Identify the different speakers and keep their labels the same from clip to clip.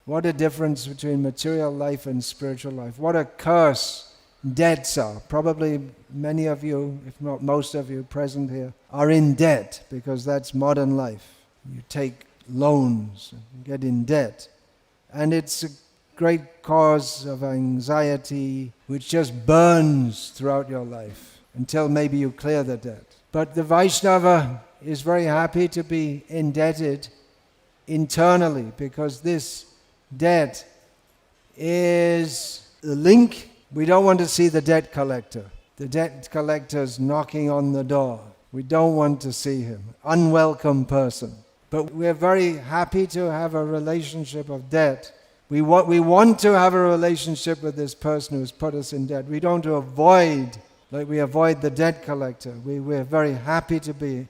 Speaker 1: What a difference between material life and spiritual life. What a curse debts are. Probably many of you, if not most of you present here, are in debt because that's modern life. You take loans and get in debt. And it's a great cause of anxiety which just burns throughout your life until maybe you clear the debt. But the Vaishnava is very happy to be indebted internally because this debt is the link. We don't want to see the debt collector. The debt collector's knocking on the door. We don't want to see him. Unwelcome person. But we're very happy to have a relationship of debt. We want to have a relationship with this person who's put us in debt. We don't avoid, like we avoid the debt collector. We're very happy to be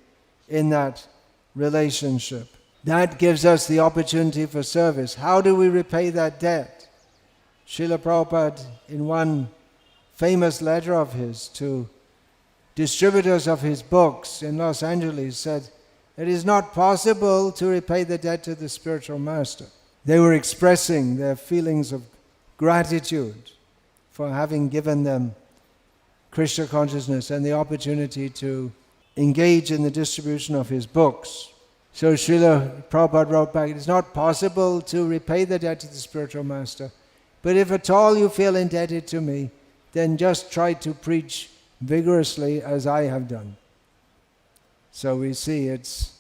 Speaker 1: in that relationship. That gives us the opportunity for service. How do we repay that debt? Srila Prabhupada, in one famous letter of his to distributors of his books in Los Angeles, said, it is not possible to repay the debt to the spiritual master. They were expressing their feelings of gratitude for having given them Krishna consciousness and the opportunity to engage in the distribution of his books. So Srila Prabhupada wrote back, it is not possible to repay the debt to the spiritual master, but if at all you feel indebted to me, then just try to preach vigorously as I have done. So we see it's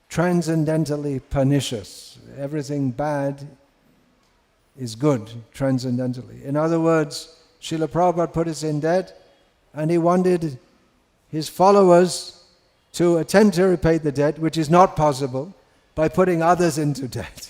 Speaker 1: transcendentally pernicious. Everything bad is good, transcendentally. In other words, Srila Prabhupada put us in debt, and he wanted his followers to attempt to repay the debt, which is not possible, by putting others into debt.